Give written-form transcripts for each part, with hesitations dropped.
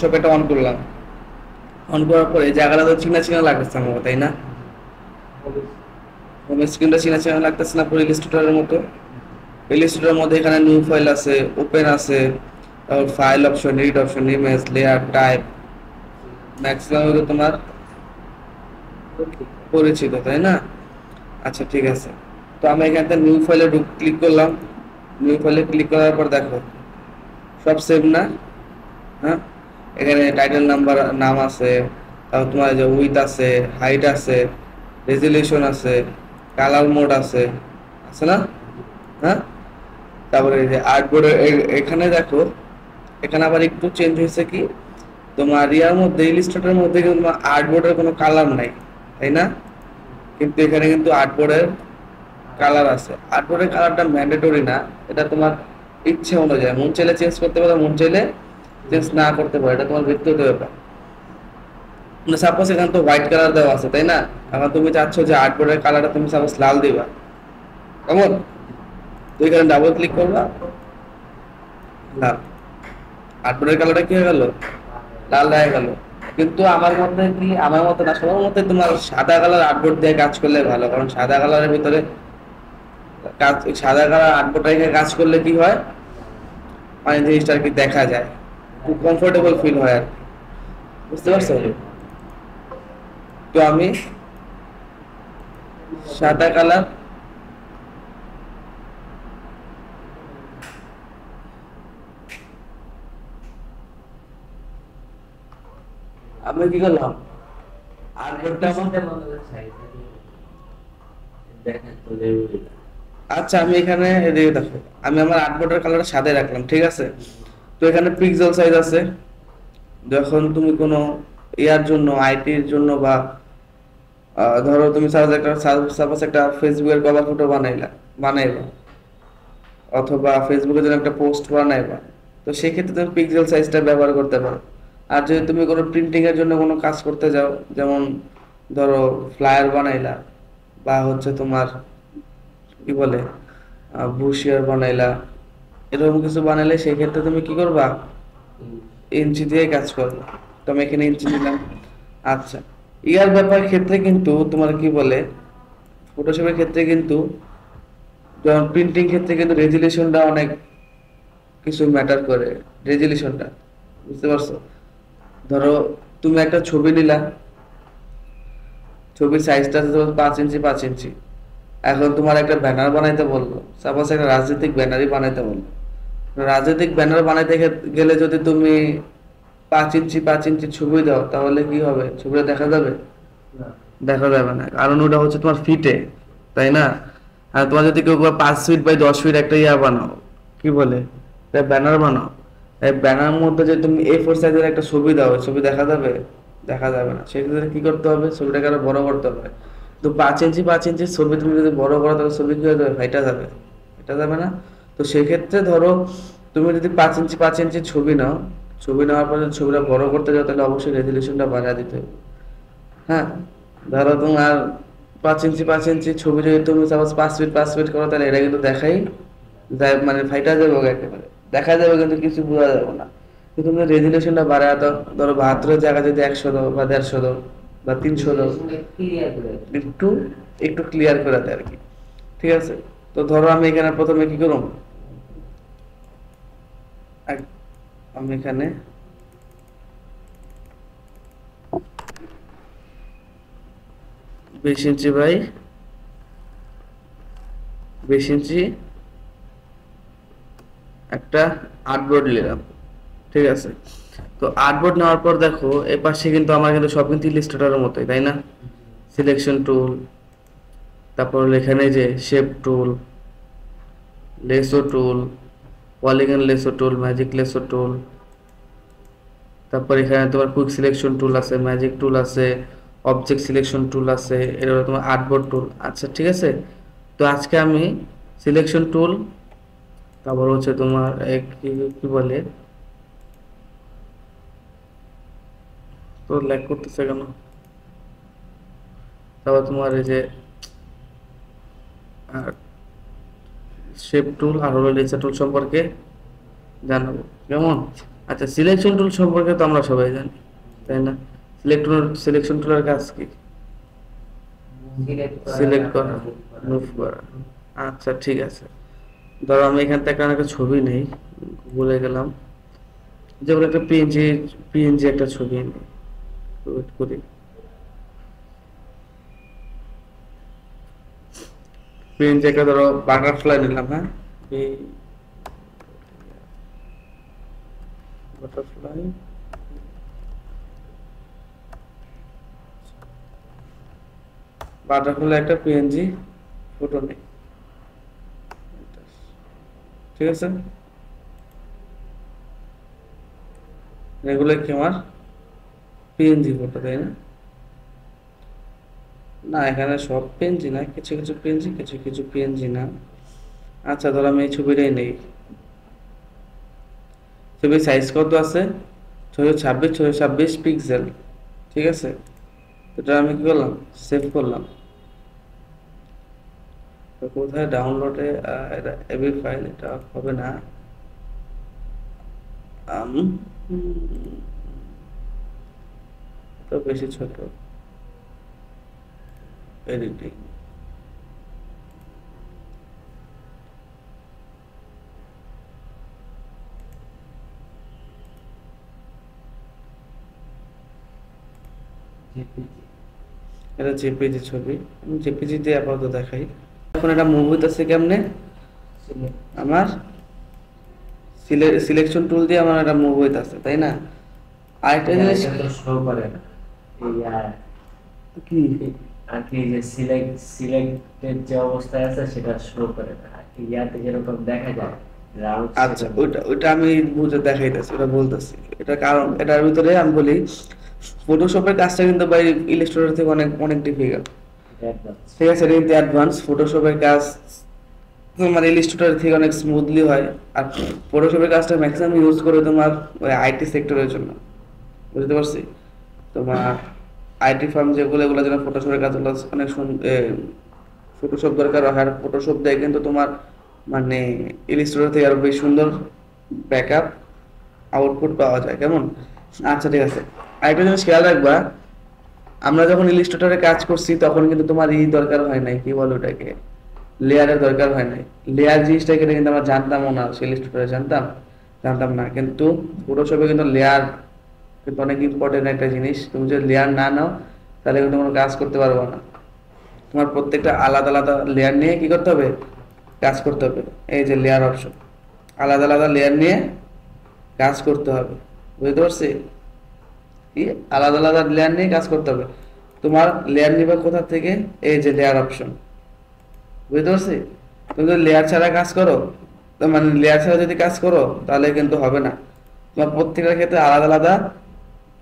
Photoshop এটা on করলাম, on করার পরে এই জায়গাটা তো চিনা চিনা লাগতেছে আমার, তাই না? হোম স্ক্রিনটা চিনা চিনা লাগতেছে না পুরো ইলাস্ট্রেটরের মতো? ইলাস্ট্রেটরের মধ্যে এখানে নিউ ফাইল আছে, ওপেন আছে, তারপর file option, edit option, image, layer, type, maximum হলো তোমার পরিচিত, তাই না? আচ্ছা ঠিক আছে, তো আমি এখান থেকে নিউ ফাইলে ক্লিক করলাম। নিউ ফাইলে ক্লিক করার পর দেখো সব সেভ না? হ্যাঁ, এখানে টাইটেল নাম্বার, নাম আছে, তারপর তোমার যে উইথ আছে, হাইট আছে, রেজুলেশন আছে, কালার মোড আছে, আছে না? হ্যাঁ, তারপরে এই যে আর্টবোর্ডের এখানে দেখো, এখানে আবার একটু চেঞ্জ হয়েছে কি, তোমার ইয়ার মধ্যে ইলিস্ট্রেটরের মধ্যে কিন্তু তোমার আর্টবোর্ডের কোনো কালার নাই, তাই না? কিন্তু এখানে কিন্তু আর্টবোর্ডের কালার আছে। আর্টবোর্ডের কালারটা ম্যান্ডেটরি না, এটা তোমার ইচ্ছে অনুযায়ী, মন চাইলে চেঞ্জ করতে পারো, মন চাইলে চেঞ্জ না করতে পারো, এটা তোমার ব্যক্তিগত ব্যাপার। সাপোজ এখানে তো হোয়াইট কালার দেওয়া আছে, তাই না? এখন তুমি চাচ্ছ যে আর্টবোর্ডের কালারটা তুমি সাপোজ লাল দিবা, কেমন? তো এখানে ডাবল ক্লিক করবা, লাল, আর্টবোর্ডের কালারটা কি হয়ে গেল? লাল হয়ে গেল। কিন্তু আমার মতে কি, আমার মতে না, সবার মতে তোমার সাদা কালার আর্টবোর্ড দিয়ে কাজ করলে ভালো, কারণ সাদা কালারের ভিতরে কাজ, সাদা কালার আর্টবোর্ড রেখে কাজ করলে কি হয়, মানে জিনিসটা আর কি দেখা যায়, খুব কমফোর্টেবল ফিল হয় আর কি। বুঝতে পারছো? তো আমি সাদা কালার, আমি কি করলাম, আর্টবোর্ডটা আচ্ছা আমি এখানে এদিকে দেখো, আমি আমার আর্টবোর্ডের কালারটা সাদা রাখলাম, ঠিক আছে? তো এখানে পিক্সেল সাইজ আছে, যখন তুমি কোনো ইয়ার জন্য, আইটির জন্য বা ধরো তুমি সাপোজ একটা ফেসবুকের কভার ফটো বানাইবা, অথবা ফেসবুকের জন্য একটা পোস্ট বানাইবা, তো সেক্ষেত্রে তুমি পিক্সেল সাইজটা ব্যবহার করতে পারো। আর যদি তুমি কোনো প্রিন্টিং এর জন্য কোনো কাজ করতে যাও, যেমন ধরো ফ্লায়ার বানাইলা, বা হচ্ছে তোমার কি বলে ব্রোশিয়ার বানাইলা, এরকম কিছু বানাইলে সেই ক্ষেত্রে তুমি কি করবা, ইঞ্চি দিয়ে কাজ করবা। তো আমি এখানে ইঞ্চি নিলাম। আচ্ছা, ইয়ার ব্যাপার ক্ষেত্রে কিন্তু তোমার কি বলে, ফটোশপের ক্ষেত্রে কিন্তু, যেমন প্রিন্টিং ক্ষেত্রে কিন্তু রেজুলেশনটা অনেক কিছু ম্যাটার করে, রেজুলেশনটা, বুঝতে পারছো? ধরো তুমি একটা ছবি নিলা, ছবির সাইজটা আছে তোমার 5 ইঞ্চি 5 ইঞ্চি, এখন তোমার একটা ব্যানার বানাইতে বললো, সাপোজ একটা রাজনৈতিক ব্যানারই বানাইতে বললো, রাজনৈতিক ব্যানার বানাইতে গেলে যদি তুমি 5 ইঞ্চি 5 ইঞ্চি ছবি দাও, তাহলে কি হবে, ছবিটা দেখা যাবে? দেখা যাবে না, কারণ ওটা হচ্ছে তোমার ফিটে, তাই না? আর তোমার যদি কেউ 5 ফিট বাই 10 ফিট একটা ইয়া বানাও, কি বলে, ব্যানার বানাও, এই ব্যানার মধ্যে যদি তুমি A4 সাইজের একটা ছবি দাও, ওই ছবি দেখা যাবে? দেখা যাবে না। সেক্ষেত্রে কি করতে হবে, ছবিটাকে আরো বড় করতে হবে। তো 5 ইঞ্চি 5 ইঞ্চি ছবি তুমি যদি বড় করো, তাহলে ছবি কি হয়ে যাবে, ফাইটা যাবে, এটা যাবে না। তো সেক্ষেত্রে ধরো তুমি যদি 5 ইঞ্চি 5 ইঞ্চি ছবি নাও, ছবি নেওয়ার পর যদি ছবিটা বড় করতে যাও, তাহলে অবশ্যই রেজলিউশনটা বাড়িয়ে দিতে হবে। হ্যাঁ, ধরো তোমার 5 ইঞ্চি 5 ইঞ্চি ছবি যদি তুমি সাপোজ 5 ফিট 5 ফিট করো, তাহলে এটা কিন্তু দেখাই যায়, মানে ফাইটা যাবে ওকে একেবারে, দেখা যাবে কিন্তু কিছু বোঝা যাবে না। কিন্তু তুমি রেজুলেশনটা বাড়ায় দাও, ধরো 72 জায়গা যদি 100 দাও বা 150 দাও বা 300 দাও, একটু একটু ক্লিয়ার করে দেয় আর কি। ঠিক আছে, তো ধরো আমি এখানে প্রথমে কি করব, আমি এখানে 20 ইঞ্চি বাই 20 ইঞ্চি একটা আর্টবোর্ড নিলাম, ঠিক আছে? তো আর্টবোর্ড নেওয়ার পর দেখো এ পাশে কিন্তু আমার কিন্তু সব কিন্তু ইলিস্ট্রেটরের মতোই, তাই না? সিলেকশন টুল, তারপর এখানে যে শেপ টুল, লেসো টুল, পলিগন লেসো টুল, ম্যাজিক লেসো টুল, তারপর এখানে তোমার কুইক সিলেকশন টুল আছে, ম্যাজিক টুল আছে, অবজেক্ট সিলেকশন টুল আছে, এটা হলো তোমার আর্টবোর্ড টুল। আচ্ছা ঠিক আছে, তো আজকে আমি সিলেকশন টুল, তারপর হচ্ছে তোমার কি কি বলে, তো ল্যাগ করতেছে কেন, তারপর তোমার এই যে শেপ টুল আর হলো লেজার টুল সম্পর্কে জানাবো, কেমন? আচ্ছা, সিলেকশন টুল সম্পর্কে তো আমরা সবাই জানি, তাই না? সিলেকশন টুলের কাজ কি? সিলেক্ট করা, মুভ করা। আচ্ছা ঠিক আছে, ধরো আমি এখান থেকে একটা ছবি নেই, ভুলে গেলাম, যেমন একটা পিএনজি একটা ছবি নেই, ওয়েট করি। পিএনজি একটা ধরো বাটারফ্লাই নিলাম, হ্যাঁ, বাটারফ্লাই, বাটারফ্লাই একটা পিএনজি ফটো নেই, ঠিক আছে? এগুলো কি আমার পিএনজি ফটো, তাই না? না, এখানে সব পিএনজি না, কিছু কিছু পিএনজি, কিছু কিছু পিএনজি না। আচ্ছা ধরো আমি এই ছবিটাই নেই, ছবির সাইজ কত আছে? 626 পিক্সেল, ঠিক আছে? এটা আমি কি করলাম, সেভ করলাম। তো কোথায় ডাউনলোডে, এটা এবি ফাইল, এটা হবে না। আম, হুম, তো বেশি ছোট, এডিটিং, এটা জেপিজি ছবি, আমি জেপিজি দিয়ে আপাতত দেখাই। এখন এটা মুভ হইতেছে কেমনে? আমার সিলেকশন টুল দিয়ে আমার এটা মুভ হইতেছে, তাই না? আরেকটা জিনিস শো করে না এই কি, আর কি যে সিলেক্টেড যে অবস্থায় আছে সেটা শো করে না, আর কি ইয়াতে যেরকম দেখা যায় রাউট আচ্ছা ওইটা আমি বুঝে দেখাইতেছি, ওটা বলতেছি। এটা কারণ এটার ভিতরে আমি বলি, ফটোশপের কাজটা কিন্তু ভাই ইলাস্ট্রেটর থেকে অনেক অনেক ডিফিকাল্ট, ঠিক আছে? এটা কিন্তু অ্যাডভান্স। ফটোশপের কাজ তোমার ইলাস্ট্রেটর থেকে অনেক স্মুথলি হয়, আর ফটোশপের কাজটা ম্যাক্সিমাম ইউজ করে তোমার ওই আইটি সেক্টরের জন্য, বুঝতে পারছি? তোমার আইটি ফার্ম যেগুলো, এগুলো যেন ফটোশপের কাজগুলো অনেক ফটোশপ দরকার হয়, আর ফটোশপ দেয় কিন্তু তোমার মানে ইলাস্ট্রেটর থেকে আরো বেশ সুন্দর ব্যাকআপ আউটপুট পাওয়া যায়, কেমন? আচ্ছা ঠিক আছে, আরেকটা জিনিস খেয়াল রাখবা, আমরা যখন ইলাস্ট্রেটরে কাজ করছি তখন কিন্তু তোমার দরকার হয় নাই, কি বলো ওটাকে, লেয়ারের দরকার হয় নাই। লেয়ার জিনিসটাকে কিন্তু আমরা জানতামও না, ইলাস্ট্রেটরে জানতাম না, কিন্তু ফটোশপে কিন্তু লেয়ার কিন্তু অনেক ইম্পর্টেন্ট একটা জিনিস। তুমি যদি লেয়ার না নাও তাহলে কিন্তু কোনো কাজ করতে পারবে না। তোমার প্রত্যেকটা আলাদা আলাদা লেয়ার নিয়ে কি করতে হবে, কাজ করতে হবে। এই যে লেয়ার অপশন, আলাদা আলাদা লেয়ার নিয়ে কাজ করতে হবে, বুঝতে পারছি? কি, আলাদা আলাদা লেয়ার নিয়ে কাজ করতে হবে। তোমার লেয়ার নিবে কোথা থেকে? এই যে লেয়ার অপশন, বুঝতে পারছি? তুমি যদি লেয়ার ছাড়া কাজ করো, তো মানে লেয়ার ছাড়া যদি কাজ করো তাহলে কিন্তু হবে না। তোমার প্রত্যেকটা ক্ষেত্রে আলাদা আলাদা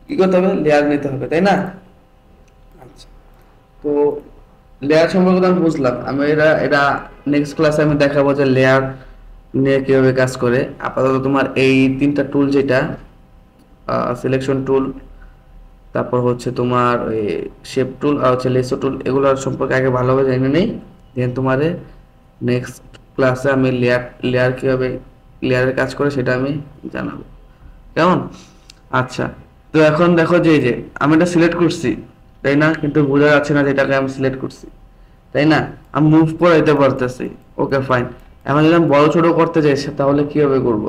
কি করতে হবে, লেয়ার নিতে হবে, তাই না? আচ্ছা, তো লেয়ার সম্পর্কে তো আমি বুঝলাম। আমি এটা এটা নেক্সট ক্লাসে আমি দেখাবো যে লেয়ার নিয়ে কিভাবে কাজ করে। আপাতত তোমার এই তিনটা টুল, যেটা সিলেকশন টুল, তারপর হচ্ছে তোমার শেপ টুল, আর হচ্ছে লেসো টুল, এগুলোর সম্পর্কে আগে ভালোভাবে জেনে নেই, দেন তোমারে নেক্সট ক্লাসে আমি লেয়ার কিভাবে লেয়ারের কাজ করে সেটা আমি জানাবো, কেমন? আচ্ছা, তো এখন দেখো যে এই যে আমি এটা সিলেক্ট করছি, তাই না? কিন্তু বোঝা যাচ্ছে না যে এটাকে আমি সিলেক্ট করছি, তাই না? আমি মুভ করাইতে পারতেছি, ওকে ফাইন। এখন যদি আমি বড় ছোট করতে চাই তাহলে কিভাবে করব,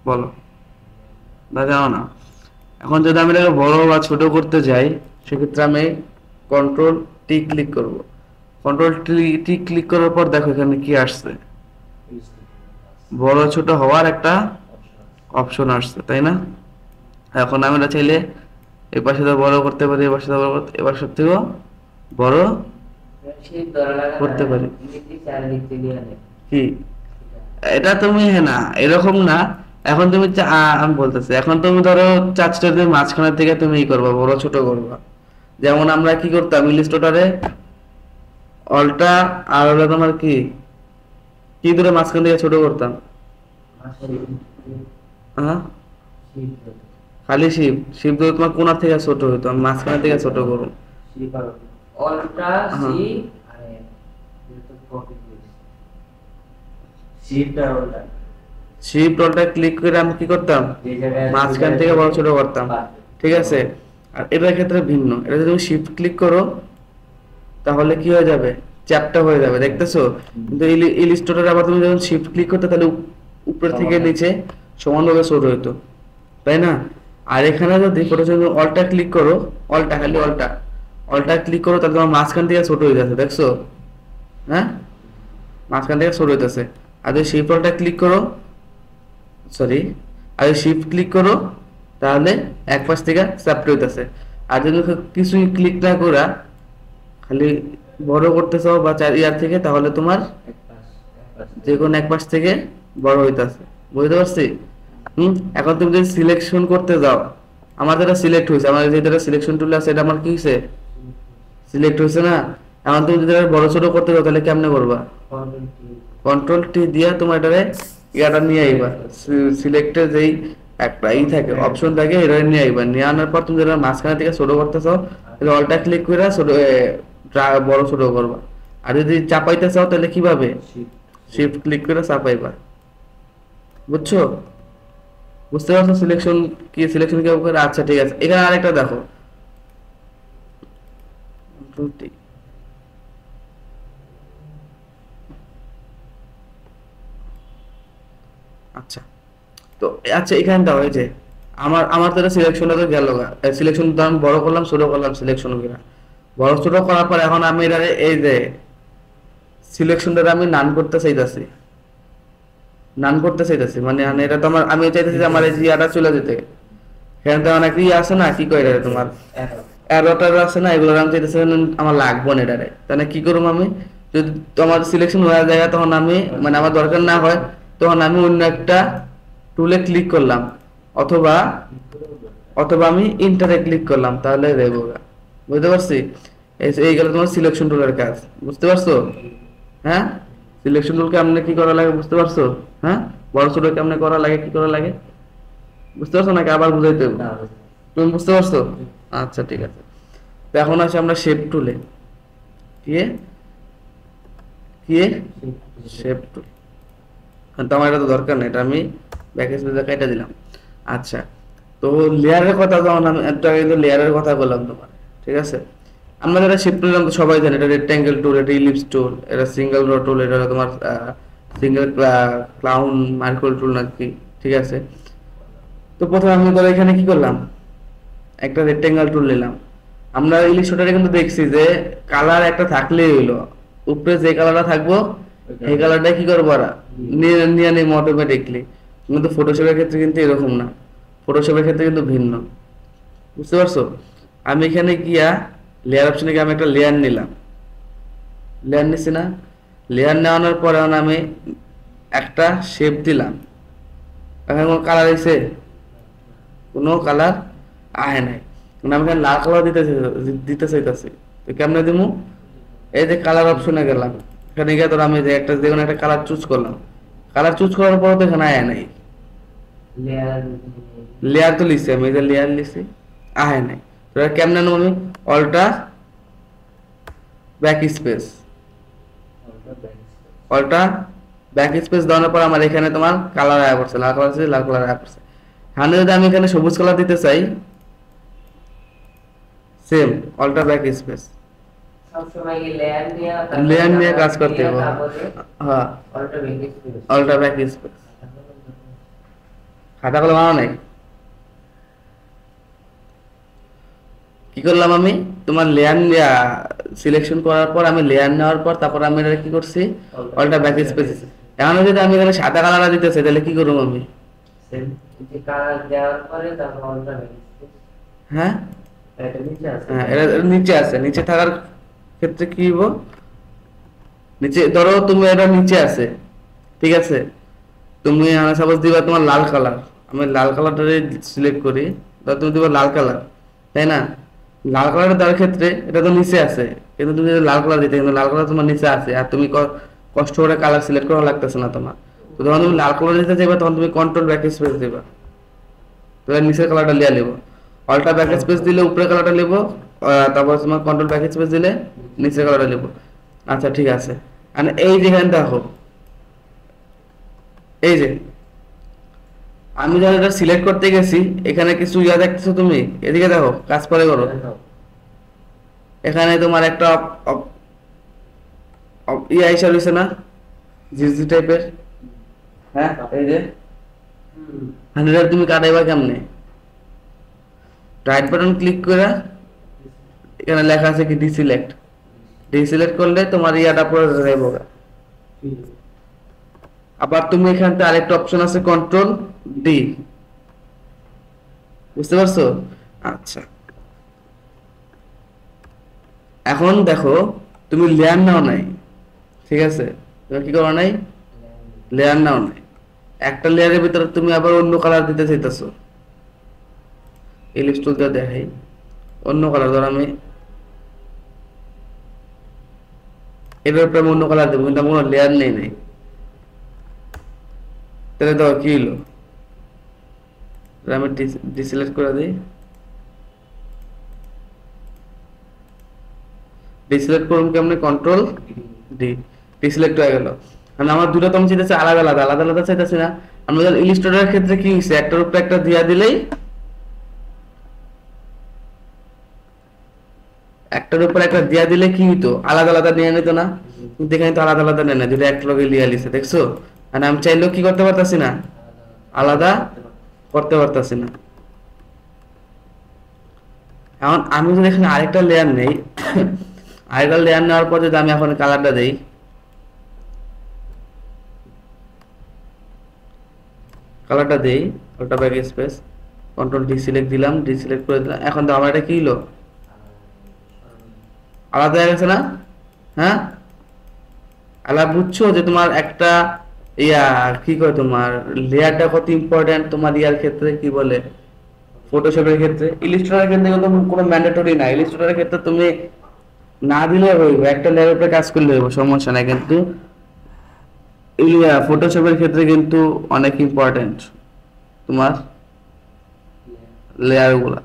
বলো? না জানো না? এখন যদি আমি এটাকে বড় বা ছোট করতে যাই, সেক্ষেত্রে আমি কন্ট্রোল টি ক্লিক করব। কন্ট্রোল টি ক্লিক করার পর দেখো এখানে কি আসছে, বড় ছোট হওয়ার একটা অপশন আসছে, তাই না? এখন আমি এটা চাইলে এই পাশে তো বড় করতে পারি, এবার সাথে বড় করতে, এবার সব থেকেও বড় করতে পারি। কি, এটা তুমি হ্যাঁ না, এরকম না। এখন তুমি আমি বলতেছি, এখন তুমি ধরো চারটা তুমি মাঝখানের থেকে তুমি ই করবা, বড় ছোট করবা। যেমন আমরা কি করতাম ইলিস্টোটারে, অলটা আর হলো তোমার কি কি ধরে মাঝখান থেকে ছোট করতাম, হ্যাঁ, খালি শিপ ধরে তোমার কোনার থেকে ছোট হইতো, আমি মাঝখানের থেকে ছোট করুন। অলটা হ্যাঁ, সি আরে এটা তো কপি করেছি শিফট আর অলটা শিফট অল্টার ক্লিক করে আমি কি করতাম, যে জায়গায় মাঝখান থেকে বড় ছোট করতাম, ঠিক আছে। আর এটার ক্ষেত্রে ভিন্ন, এটা যদি তুমি শিফট ক্লিক করো তাহলে কি হয়ে যাবে, চ্যাপটা হয়ে যাবে, দেখতেছো। কিন্তু ইলিস্ট্রেটর আবার তুমি যখন শিফট ক্লিক করতে তাহলে উপর থেকে নিচে সমানভাবে ছোট হইতো, তাই না। আর এখানে যদি ফটোশপ অল্টা ক্লিক করো, অল্টা খালি অল্টা অল্টা ক্লিক করো তাহলে তোমার মাঝখান থেকে ছোট হয়ে যাচ্ছে, দেখছো, হ্যাঁ, মাঝখান থেকে ছোট হইতেছে। আর যদি শিফট অল্টা ক্লিক করো, সরি, আর যদি শিফট ক্লিক করো তাহলে এক পাশ থেকে চ্যাপ্টা হইতেছে। আর যদি কিছুই ক্লিক না করা খালি বড় করতে চাও বা চার ইয়ার থেকে, তাহলে তোমার যে কোনো এক পাশ থেকে বড় হইতাছে, বুঝতে পারছি। এখন তুমি যদি সিলেকশন করতে যাও, আমার যেটা সিলেক্ট হয়েছে, আমার যেটা সিলেকশন টুল আছে এটা আমার কি হয়েছে, সিলেক্ট হয়েছে না। এখন তুমি যদি এটা বড় ছোট করতে যাও তাহলে কেমনে করবা, কন্ট্রোল টি দিয়া তোমার এটারে ইয়াটা নিয়ে আইবা, সিলেক্টে যেই একটা থাকে অপশন থাকে এটা নিয়ে আইবা, নিয়ে আনার পর তুমি যেটা মাঝখানে থেকে ছোট করতে চাও তাহলে অল্টা ক্লিক করে ছোট বড় ছোট করবা। আর যদি চাপাইতে চাও তাহলে কিভাবে, শিফট ক্লিক করে চাপাইবা, বুঝছো, বুঝতে পারছো সিলেকশন কি, সিলেকশন কি করে। আচ্ছা ঠিক আছে, এখানে আরেকটা দেখো, আচ্ছা তো আচ্ছা এখানে দাও, এই যে আমার আমার তো সিলেকশনটা তো গেল, সিলেকশন তো আমি বড় করলাম ছোট করলাম, সিলেকশন কিনা বড় ছোট করার পর এখন আমি এটা এই যে সিলেকশনটা আমি নান করতে চাইতেছি, নান করতে চাইতেছি, মানে এটা তো আমার, আমি চাইতেছি যে আমার এই জিয়াটা চলে যেতে, এখানে তো অনেক ইয়ে আছে না, কি কয় এটা তোমার এরোটার আছে না, এগুলো আমি চাইতেছি আমার লাগবো না এটারে, তাহলে কি করবো আমি, যদি তোমার সিলেকশন হয়ে যায় তখন আমি, মানে আমার দরকার না হয় তখন আমি অন্য একটা টুলে ক্লিক করলাম, অথবা অথবা আমি ইন্টারে ক্লিক করলাম, তাহলে দেবো, বুঝতে পারছি। এই গেল তোমার সিলেকশন টুলের কাজ, বুঝতে পারছো, হ্যাঁ, সিলেকশন টুল কেমনে কি করা লাগে বুঝতে পারছো, হ্যাঁ, বড় ছোট কেমনে করা লাগে, কি করা লাগে বুঝতে পারছো নাকি আবার বুঝাইতে হবে? তুমি বুঝতে পারছো, আচ্ছা ঠিক আছে। তো এখন আসি আমরা শেপ টুলে, কি কি শেপ টুল, তো আমার এটা তো দরকার নেই, এটা আমি ব্যাকেজ কেটে দিলাম। আচ্ছা, তো লেয়ারের কথা যখন আমি একটা কিন্তু লেয়ারের কথা বললাম তোমার, ঠিক আছে। আমরা যারা শিফট টুল তো সবাই জানি, এটা রেক্ট্যাঙ্গেল টুল, এটা ইলিপস টুল, এটা সিঙ্গেল রো টুল, এটা তোমার সিঙ্গেল ক্লাউন মার্কল টুল নাকি, ঠিক আছে। তো প্রথমে আমি ধরো এখানে কি করলাম, একটা রেক্ট্যাঙ্গেল টুল নিলাম। আমরা ইলিস্ট্রেটরে কিন্তু দেখছি যে কালার একটা থাকলেই হইলো, উপরে যে কালারটা থাকবো এই কালারটা কি করবো ওরা নিয়ে নিয়ে নিম অটোমেটিকলি। কিন্তু ফটোশপের ক্ষেত্রে কিন্তু এরকম না, ফটোশপের ক্ষেত্রে কিন্তু ভিন্ন, বুঝতে পারছো। আমি এখানে গিয়া লেয়ার অপশনে গিয়ে আমি একটা লেয়ার নিলাম, লেয়ার নিছি না, লেয়ার নেওয়ানোর পরে আমি একটা শেপ দিলাম, এখন কোনো কালার এসে, কোনো কালার আহে নাই, মানে আমি এখানে লাল কালার দিতে চাইতেছি, তো কেমনে দিমু, এই যে কালার অপশনে গেলাম, এখানে গিয়ে ধর আমি যে একটা যে কোনো একটা কালার চুজ করলাম, কালার চুজ করার পর তো এখানে আয় নাই, লেয়ার তো লিখছি আমি, এই যে লেয়ার লিখছি, আহে নাই, তো কেমনে নেবো আমি, অল্টা ব্যাক স্পেস, অল্টা ব্যাক স্পেস দেওয়ার পর আমার এখানে তোমার কালার আয়া পড়ছে, লাল কালার আছে, লাল কালার আয়া পড়ছে। এখানে যদি আমি এখানে সবুজ কালার দিতে চাই, সেম অল্টা ব্যাক স্পেস, লেয়ার নিয়ে কাজ করতে হবে, হ্যাঁ অল্টা ব্যাক স্পেস, খাতাগুলো বানানো নাই, কি করলাম আমি, তোমার লেয়ার সিলেকশন করার পর আমি লেয়ার নেওয়ার পর তারপর আমি এটা কি করছি, অল্টা ব্যাক স্পেস। এখন যদি আমি এখানে সাদা কালার দিতে চাই তাহলে কি করবো আমি, হ্যাঁ হ্যাঁ এটা নিচে আছে, নিচে থাকার ক্ষেত্রে কি হবো, নিচে ধরো তুমি এটা নিচে আছে, ঠিক আছে, তুমি সাপোজ দিবা তোমার লাল কালার, আমি লাল কালারটা সিলেক্ট করি, ধর তুমি দিবা লাল কালার, তাই না, লাল কালার দেওয়ার ক্ষেত্রে এটা তো নিচে আছে, কিন্তু তুমি যদি লাল কালার দিতে, কিন্তু লাল কালার তোমার নিচে আছে, আর তুমি কষ্ট করে কালার সিলেক্ট করা লাগতেছে না তোমার, তো যখন তুমি লাল কালার দিতে চাইবা তখন তুমি কন্ট্রোল ব্যাক স্পেস দিবা, তো নিচের কালারটা লিয়া নেবো, অল্টা ব্যাক স্পেস দিলে উপরে কালারটা নেবো, তারপর তোমার কন্ট্রোল ব্যাক স্পেস দিলে নিচের কালারটা নেবো। আচ্ছা ঠিক আছে, আর এই যেখানে দেখো, এই যে আমি যখন এটা সিলেক্ট করতে গেছি, এখানে কিছু ইয়া দেখতেছো তুমি, এদিকে দেখো, কাজ পরে করো। এখানে তোমার একটা ইয়া হিসাব হয়েছে না, জিজি টাইপের। হ্যাঁ, এই যে 100 তুমি কাটাইবা কেমনে? রাইট বাটন ক্লিক করে এখানে লেখা আছে কি ডিসিলেক্ট, ডিসিলেক্ট করলে তোমার ইয়াটা পুরো যাইব। আবার তুমি এখান থেকে আরেকটা অপশন আছে কন্ট্রোল ডি, বুঝতে পারছো? আচ্ছা, এখন দেখো তুমি লেয়ার নাও নাই, ঠিক আছে? তুমি কি করো নাই? লেয়ার নাও নাই। একটা লেয়ারের ভিতরে তুমি আবার অন্য কালার দিতে চাইতেছো। ইলিপস টুল দিয়ে দেখাই অন্য কালার। ধর আমি এটার উপরে অন্য কালার দেবো, কিন্তু আমার কোনো লেয়ার নেই নাই। তাহলে দেখো কি হলো, আমি ডিসিলেক্ট করে দিই, ডিসিলেক্ট করুন কেমনে, কন্ট্রোল ডি, ডিসিলেক্ট হয়ে গেল। মানে আমার দুটো তো আমি চাইতেছি আলাদা আলাদা, আলাদা আলাদা চাইতেছি না। আমাদের ইলিস্ট্রেটরের ক্ষেত্রে কি হয়েছে, একটার উপরে একটা দিয়া দিলেই, একটার উপর একটা দিয়া দিলে কি হইতো, আলাদা আলাদা নিয়ে নিত না? কিন্তু এখানে তো আলাদা আলাদা নেয় না, দুটো এক লগে লিয়া লিছে, দেখছো? মানে আমি চাইলেও কি করতে পারতাছি না, আলাদা করতে পারতাছি না। এখন আমি যদি এখানে আরেকটা লেয়ার নেই, আরেকটা লেয়ার নেওয়ার পর যদি আমি এখন কালারটা দেই, কালারটা দেই, ওটা back space, control D select দিলাম, ডি সিলেক্ট করে দিলাম। এখন তো আমার এটা কি হলো, আলাদা হয়ে গেছে না? হ্যাঁ, আলাদা। বুঝছো যে তোমার একটা ইয়া কি কয়, তোমার লেয়ারটা কত ইম্পর্টেন্ট তোমার ইয়ার ক্ষেত্রে, কি বলে, ফটোশপের ক্ষেত্রে। ইলিস্ট্রেটরের ক্ষেত্রে কিন্তু কোনো ম্যান্ডেটরি না। ইলিস্ট্রেটরের ক্ষেত্রে তুমি না দিলে হইব, একটা লেয়ারের উপরে কাজ করলে হইব, সমস্যা নাই। কিন্তু ফটোশপের ক্ষেত্রে কিন্তু অনেক ইম্পর্টেন্ট তোমার লেয়ার গুলা,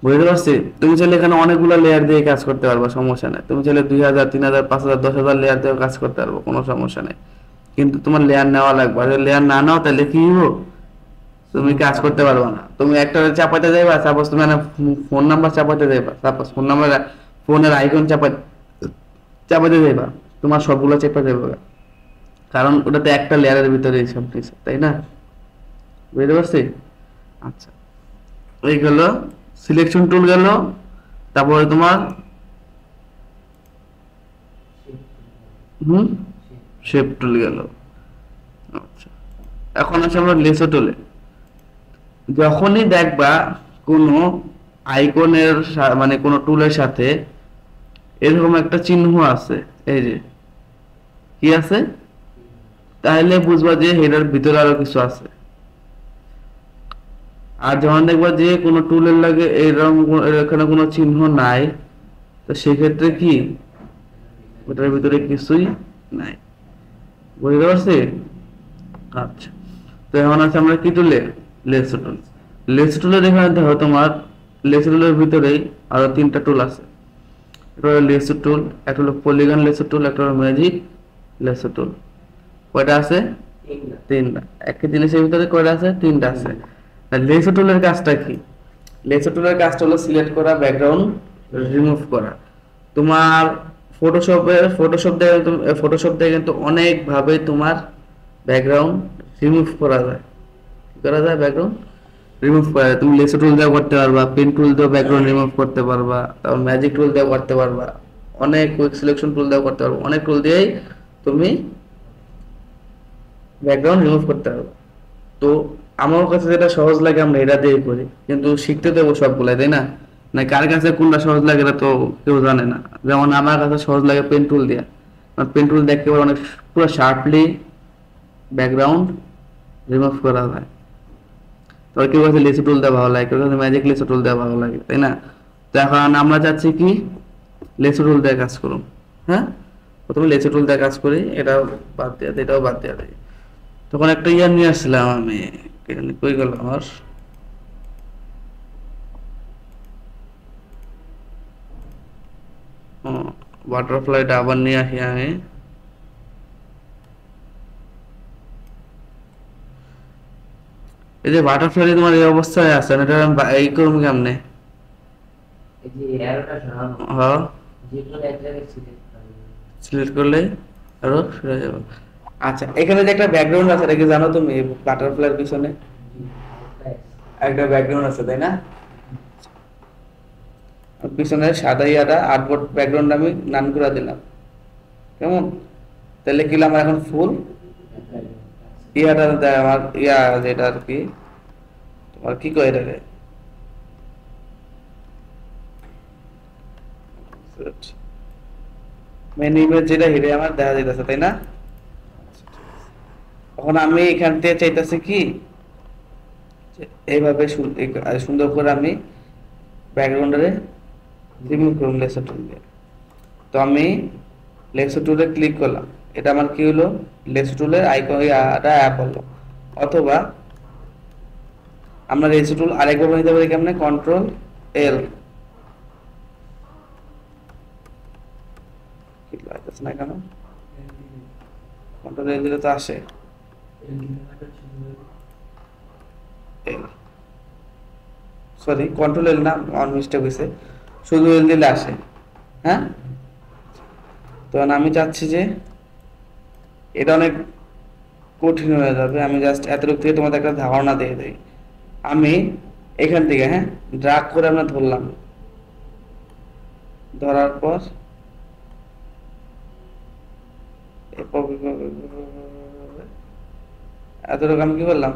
বুঝতে পারছি? তুমি চাইলে এখানে অনেকগুলো লেয়ার দিয়ে কাজ করতে পারবা, সমস্যা নেই। তুমি চাইলে 2000, 3000, 5000, 10,000 লেয়ার দিয়ে কাজ করতে পারবো, কোনো সমস্যা নেই। কিন্তু তোমার লেয়ার নেওয়া লাগবে। আর লেয়ার না নাও তাহলে কি হইব, তুমি কাজ করতে পারবা না। তুমি একটা চাপাইতে যাইবা, সাপোজ তুমি ফোন নাম্বার চাপাইতে যাইবা, সাপোজ ফোন নাম্বার, ফোনের আইকন চাপাইতে যাইবা, তোমার সবগুলো চেপে যাবে, কারণ ওটাতে একটা লেয়ারের ভিতরে সব কিছু, তাই না? বুঝতে পারছি? আচ্ছা, এই গেল সিলেকশন টুল গেল, তারপরে তোমার হুম শেপ টুল গেল। আচ্ছা, এখন আসে আমরা লেসো টুলে। যখনই দেখবা কোনো আইকনের মানে কোনো টুলের সাথে এরকম একটা চিহ্ন আছে, এই যে কি আছে, তাহলে বুঝবা যে এটার ভিতরে আরো কিছু আছে। আর যখন দেখবা যে কোনো টুলের লাগে এরকম এখানে কোনো চিহ্ন নাই, তো সেক্ষেত্রে কি ওটার ভিতরে কিছুই নাই, বুঝতে পারছি? আচ্ছা, তো এখন আছে আমরা কি টুলে, লেসো টুল। লেসো টুলের এখানে দেখো তোমার লেসো টুলের ভিতরেই আরো 3টা টুল আছে। একটা হলো লেসো টুল, একটা হলো পলিগন লেসো টুল, একটা হলো ম্যাজিক লেসো টুল। কয়টা আছে? 3টা। একই জিনিসের ভিতরে কয়টা আছে? 3টা আছে। লেসো টুলের কাজটা কি? লেসো টুলের কাজটা হলো সিলেক্ট করা, ব্যাকগ্রাউন্ড রিমুভ করা। তোমার ফটোশপ দিয়ে কিন্তু অনেক ভাবে তোমার ব্যাকগ্রাউন্ড রিমুভ করা যায়। কি করা যায়? ব্যাকগ্রাউন্ড রিমুভ করা যায়। তুমি লেসো টুল দিয়ে করতে পারবা, পেন টুল দিয়ে ব্যাকগ্রাউন্ড রিমুভ করতে পারবা, তারপর ম্যাজিক টুল দিয়ে করতে পারবা, অনেক কুইক সিলেকশন টুল দিয়ে করতে পারবা। অনেক টুল দিয়েই তুমি ব্যাকগ্রাউন্ড রিমুভ করতে পারবা। তো আমার কাছে যেটা সহজ লাগে আমরা এটা দিয়ে করি, কিন্তু শিখতে দেবো সবগুলাই, তাই না? না, কার কাছে কোনটা সহজ লাগে এটা তো কেউ জানে না। যেমন আমার কাছে সহজ লাগে পেন টুল দিয়ে, পেন টুল দেখতে পারে অনেক পুরো শার্পলি ব্যাকগ্রাউন্ড রিমুভ করা যায়। তবে কেউ কাছে লেসো টুল দেওয়া ভালো লাগে, কেউ কাছে ম্যাজিক লেসো টুল দেওয়া ভালো লাগে, তাই না? তো এখন আমরা চাচ্ছি কি লেসো টুল দিয়ে কাজ করুন। হ্যাঁ, প্রথমে লেসো টুল দিয়ে কাজ করি, এটাও বাদ দেওয়া, এটাও বাদ দেওয়া দিই। তখন একটা ইয়ার নিয়ে আসছিলাম আমি, কই গেল আমার, বাটারফ্লাইটা আবার নিয়ে আসি আমি। এই যে বাটারফ্লাই তোমার এই অবস্থায় আছে না, এটা আমি এই করবো কেমনে? এই যে অ্যারোটা সরানো, হ্যাঁ, যে কোনো এক জায়গায় সিলেক্ট করবে। সিলেক্ট করলে আরো সরে যাবে। আচ্ছা, এখানে যে একটা ব্যাকগ্রাউন্ড আছে এটা কি জানো তুমি? বাটারফ্লাইয়ের পিছনে জি, হালকা একটা ব্যাকগ্রাউন্ড আছে তাই না? আর পিছনে সাদা ইয়াটা আর্টবোর্ড ব্যাকগ্রাউন্ড আমি নান করে দিলাম, কেমন? তাহলে কি হলো, আমার এখন ফুল ইয়াটা দেয় আমার ইয়া, যেটা আর কি তোমার কি কয় এটাকে, মেন ইমেজ যেটা হিরে আমার দেখা যাইতেছে তাই না? এখন আমি এখান থেকে চাইতেছি কি যে এইভাবে সুন্দর করে আমি ব্যাকগ্রাউন্ডে রিমুভ করুন লেসার টুল দিয়ে। তো আমি লেসার টুলে ক্লিক করলাম, এটা আমার কি হলো, লেসার টুলের আইকন এটা অ্যাপ হলো। অথবা আমরা লেসার টুল আরেকবার নিতে পারি কেমনে, কন্ট্রোল এল, কি লাগতেছে না কেন, কন্ট্রোল এল দিলে তো আসে, সরি কন্ট্রোল এল না, আমার মিস্টেক হয়েছে, শুধু এল দিলে আসে। হ্যাঁ, তো আমি চাচ্ছি যে এটা অনেক কঠিন হয়ে যাবে, আমি জাস্ট এতটুকু থেকে তোমাদের একটা ধারণা দিয়ে দিই। আমি এখান থেকে হ্যাঁ ড্রাগ করে আমরা ধরলাম, ধরার পর এতটুকু আমি কি করলাম,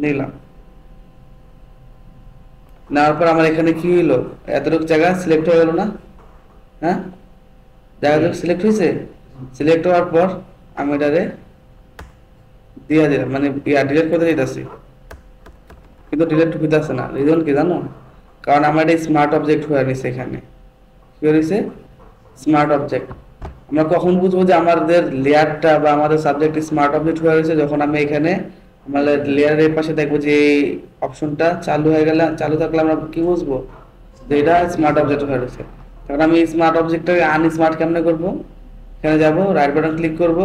নিলাম, নেওয়ার পর আমার এখানে কি হইলো, এতটুকু জায়গা সিলেক্ট হয়ে গেল না? হ্যাঁ, জায়গা সিলেক্ট হয়েছে, সিলেক্ট হওয়ার পর আমি এটারে দিয়ে দিলাম, মানে ডিলিট করতে দিতেছি, কিন্তু ডিলিট হইতেছে না। রিজন কি জানো? কারণ আমার এটা স্মার্ট অবজেক্ট হয়ে গেছে, এখানে কি হয়েছে, স্মার্ট অবজেক্ট। আমরা কখন বুঝবো যে আমাদের লেয়ারটা বা আমাদের সাবজেক্ট স্মার্ট অবজেক্ট হয়ে গেছে? যখন আমি এখানে আমাদের লেয়ারের পাশে দেখবো যে এই অপশনটা চালু হয়ে গেলে, চালু থাকলে আমরা কি বুঝবো যে এটা স্মার্ট অবজেক্ট হয়ে গেছে। তখন আমি স্মার্ট অবজেক্টটাকে আনস্মার্ট কেমনে করবো, এখানে যাব, রাইট বাটন ক্লিক করব,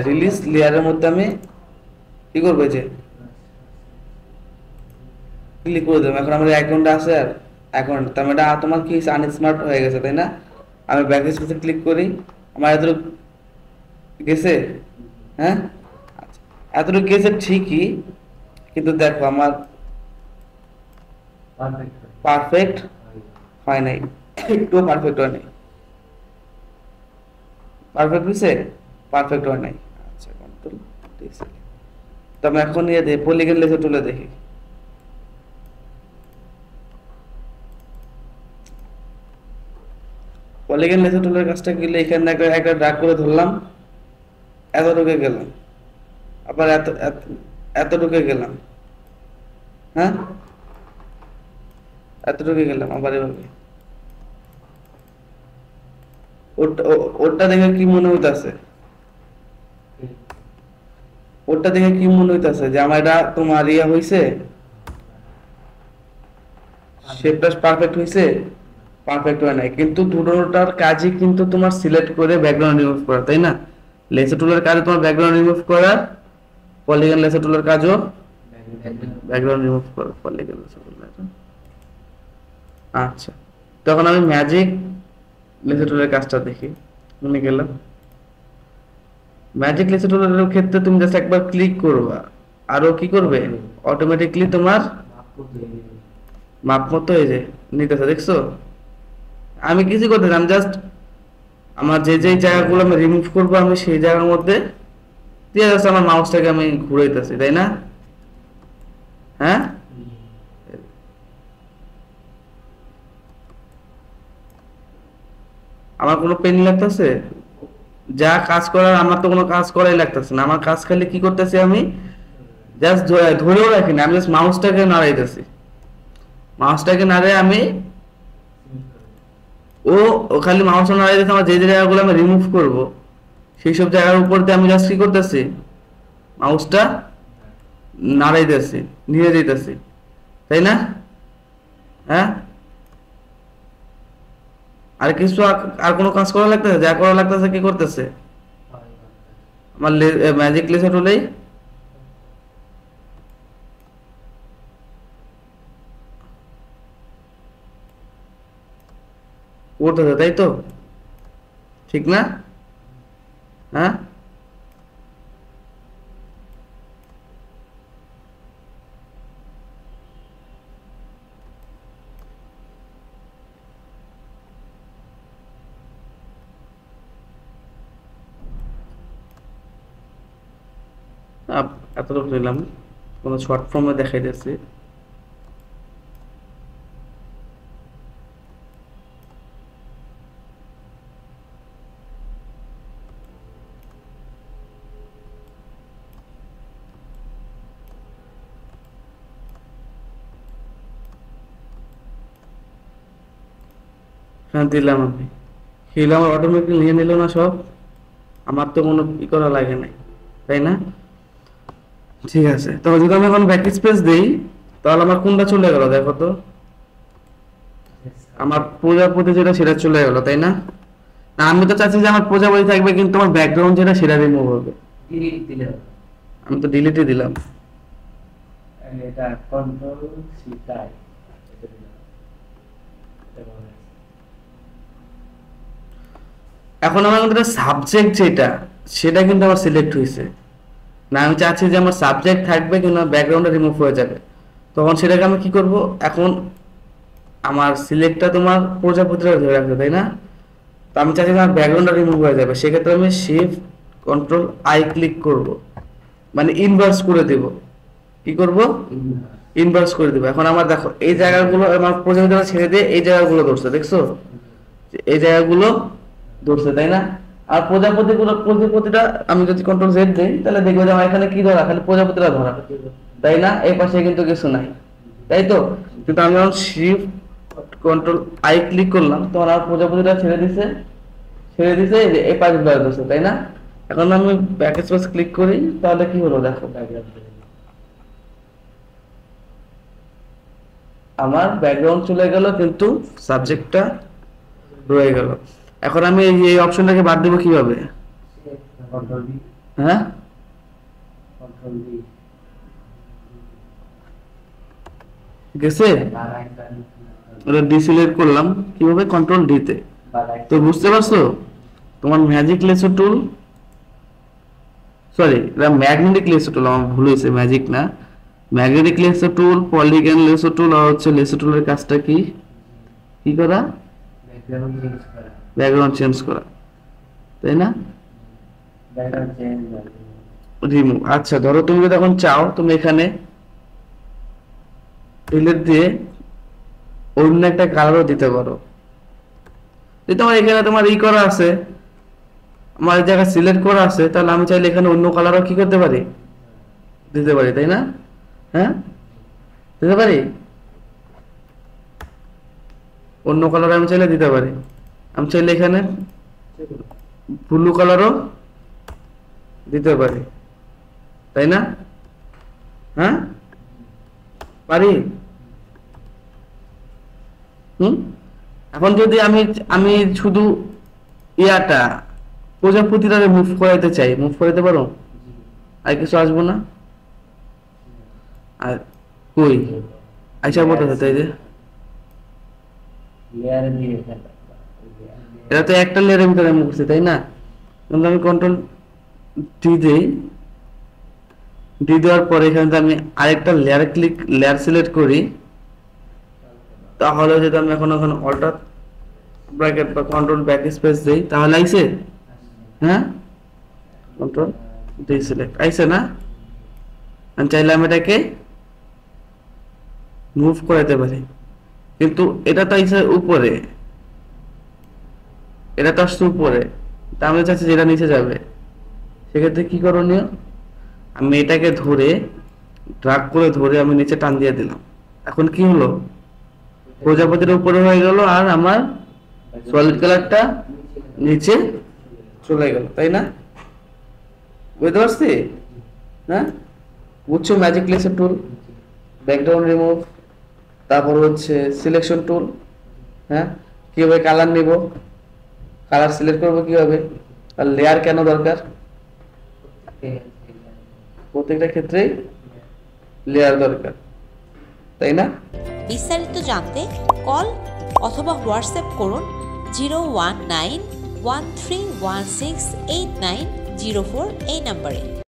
রিলিজ লেয়ারের মধ্যে আমি কি করবো, যে ক্লিক করে দেবো। এখন আমার অ্যাকাউন্টটা আছে, আর অ্যাকাউন্ট তার মানে এটা তোমার কি আনস্মার্ট হয়ে গেছে তাই না? আমি ব্যাক স্পেসে ক্লিক করি, আমার এতটুকু গেছে। হ্যাঁ, আচ্ছা, এতটুকু গেছে ঠিকই, কিন্তু দেখো আমার পারফেক্ট হয় নাই, একটুও পারফেক্ট হয় নাই। পারফেক্ট হয়েছে? পারফেক্ট হয় নাই। আচ্ছা, কন্ট্রোল তো আমি এখন ইয়ে দিই, পলিগন লেজার টুলে দেখি। পলিগন লেজার টুলের কাজটা গেলে এখানে একটা ড্রাগ করে ধরলাম, এতটুকু গেলাম, আবার এতটুকু গেলাম, হ্যাঁ এতটুকু গেলাম, আবার এভাবে। ওরটা দেখে কি মনে হইতাছে, ওরটা দেখে কি মনে হইতাছে যে আমার এটা তোমার ইয়া হইছে, শেপটা পারফেক্ট হইছে? পারফেক্ট হয় নাই, কিন্তু দুটোটার কাজই কিন্তু তোমার সিলেক্ট করে ব্যাকগ্রাউন্ড রিমুভ করা তাই না? লেসার টুলের কাজে তোমার ব্যাকগ্রাউন্ড রিমুভ করা, পলিগন লেসার টুলের কাজও ব্যাকগ্রাউন্ড রিমুভ করা, পলিগন লেসার টুলের। আচ্ছা, তখন আমি ম্যাজিক লেসার টুলের কাজটা দেখি, মনে গেলাম। ম্যাজিক লেসার টুলের ক্ষেত্রে তুমি জাস্ট একবার ক্লিক করবা, আরো কি করবে, অটোমেটিকলি তোমার মাপ মতো এই যে নিতেছে, দেখছো? আমি কিছু করতে আমি জাস্ট আমার যে যে জায়গাগুলো আমি রিমুভ করবো, আমি সেই জায়গার মধ্যে দিয়ে যাচ্ছে, আমার মাউসটাকে আমি ঘুরাইতেছি তাই না? হ্যাঁ, আমার কোনো পেন লাগতেছে? যা কাজ করার আমার তো কোনো কাজ করাই লাগতেছে না, আমার কাজ খালি কি করতেছি, আমি জাস্ট ধরেও রাখি না, আমি জাস্ট মাউসটাকে নাড়াইতেছি, মাউসটাকে নাড়ে আমি ও ও খালি মাউসটা নাড়াইতেছে, আমার যে যে জায়গাগুলো আমি রিমুভ করব সেই সব জায়গার উপর দিয়ে আমি জাস্ট কি করতেছি, মাউসটা নাড়াইতেছি, নিয়ে যেতেছি তাই না? হ্যাঁ, আর কিছু আর কোনো কাজ করা লাগতেছে? যা করা লাগতেছে কি করতেছে, আমার ম্যাজিক লেসার টুলেই করতেছে, তাই তো? ঠিক না? হ্যাঁ, এতটুকু নিলাম, কোনো শর্ট ফর্মে দেখাই দিচ্ছি। হ্যাঁ দিলাম, আমি হিল আমার অটোমেটিক নিয়ে নিল না সব, আমার তো কোনো ই করা লাগে নাই, তাই না? ঠিক আছে, তবে যদি আমি এখন ব্যাক স্পেস দেই তাহলে আমার কোনটা চলে গেল দেখো তো, আমার প্রজাপতি যেটা সেটা চলে গেল, তাই না? না, আমি তো চাচ্ছি যে আমার প্রজাপতি থাকবে কিন্তু আমার ব্যাকগ্রাউন্ড যেটা সেটা রিমুভ হবে। ডিলিট দিলে হবে। আমি তো ডিলিটই দিলাম। এটা কন্ট্রোল সি টাই, এটা দিলাম, এটা বলে এখন আমার কিন্তু সাবজেক্ট যেটা সেটা কিন্তু আমার সিলেক্ট হয়েছে না, আমি চাচ্ছি যে আমার সাবজেক্ট থাকবে কিন্তু ব্যাকগ্রাউন্ডটা রিমুভ হয়ে যাবে। তখন সেটাকে আমি কি করব, এখন আমার সিলেক্টটা তোমার প্রজাপতিটা ধরে রাখবে, তাই না? তো আমি চাচ্ছি আমার ব্যাকগ্রাউন্ডটা রিমুভ হয়ে যাবে, সেক্ষেত্রে আমি শিফট কন্ট্রোল আই ক্লিক করব, মানে ইনভার্স করে দেব। কি করব? ইনভার্স করে দেব। এখন আমার দেখো এই জায়গাগুলো আমার প্রজাপতিটা ছেড়ে দিয়ে এই জায়গাগুলো ধরছে, দেখছো? যে এই জায়গাগুলো ধরছে, তাই না? আর প্রজাপতিটা আমি যদি কন্ট্রোল জেড দিই তাহলে দেখবো যে আমার এখানে কি ধরা, খালি প্রজাপতিটা ধরা, তাই না? এই পাশে কিন্তু কিছু নাই, তাই তো? কিন্তু আমি যখন শিফট কন্ট্রোল আই ক্লিক করলাম তখন আর প্রজাপতিটা ছেড়ে দিছে এই যে এই পাশগুলো ধরছে, তাই না? এখন আমি ব্যাক স্পেস ক্লিক করি তাহলে কি হলো দেখো, আমার ব্যাকগ্রাউন্ড চলে গেল কিন্তু সাবজেক্টটা রয়ে গেল। এখন আমি এই অপশনটাকে বাদ দেবো কিভাবে? কন্ট্রোল বি, হ্যাঁ, কন্ট্রোল বি গেছে, ওটা ডিসিলেক্ট করলাম কিভাবে, কন্ট্রোল ডি তে। তো বুঝতে পারছো, তোমার ম্যাজিক লেসো টুল, সরি এটা ম্যাগনেটিক লেসো টুল, আমার ভুল হয়েছে, ম্যাজিক না, ম্যাগনেটিক লেসো টুল, পলিগন লেসো টুল, আর হচ্ছে লেসো টুলের কাজটা কি কি করা, ব্যাকগ্রাউন্ড চেঞ্জ করা, ব্যাকগ্রাউন্ড চেঞ্জ করা, তাই না? Background change remove. আচ্ছা ধরো তুমি যদি এখন চাও তুমি এখানে ডিলিট দিয়ে অন্য একটা কালারও দিতে পারো। যদি তোমার এখানে তোমার ই করা আছে, আমার এই জায়গা সিলেক্ট করা আছে, তাহলে আমি চাইলে এখানে অন্য কালারও কি করতে পারি, দিতে পারি, তাই না? হ্যাঁ, দিতে পারি, অন্য কালার আমি চাইলে দিতে পারি। আমি চাইলে এখানে ব্লু কালারও দিতে পারি, তাই না? হ্যাঁ, পারি। হুম, এখন যদি আমি আমি শুধু ইয়াটা প্রজাপতিটা মুভ করাইতে চাই, মুভ করাইতে পারো, আর কিছু আসবো না। আর কই আইসা বলতে তাই যে লেয়ার দিয়ে ফেলা, এটা তো একটা লেয়ারের ভিতরে আমি করছি, তাই না? কিন্তু আমি কন্ট্রোল ডি দিই, ডি দেওয়ার পরে এখানে যদি আমি আরেকটা লেয়ার সিলেক্ট করি তাহলে যদি আমি এখন ওখানে অল্টার ব্র্যাকেট বা কন্ট্রোল ব্যাক স্পেস দেই তাহলে আইছে। হ্যাঁ, কন্ট্রোল ডি সিলেক্ট আইছে না? আমি চাইলে আমি এটাকে মুভ করাতে পারি, কিন্তু এটা তো আইছে উপরে, এটা তো আসছে উপরে, তা আমি চাচ্ছি যেটা নিচে যাবে। সেক্ষেত্রে কি করণীয়, আমি এটাকে ড্রাগ করে ধরে আমি নিচে টান দিয়ে দিলাম। এখন কি হলো, প্রজাপতির উপরে হয়ে গেল আর আমার সলিড কালারটা নিচে চলে গেল, তাই না? বুঝতে পারছি? হ্যাঁ, বুঝছো? ম্যাজিক লেসার টুল, ব্যাকগ্রাউন্ড রিমুভ, তারপর হচ্ছে সিলেকশন টুল। হ্যাঁ, কিভাবে কালার নিব, কালার সিলেক্ট করবো কিভাবে, আর লেয়ার কেন দরকার, প্রত্যেকটা ক্ষেত্রেই লেয়ার দরকার, তাই না? বিস্তারিত জানতে কল অথবা হোয়াটসঅ্যাপ করুন 01913168904 এই নম্বরে।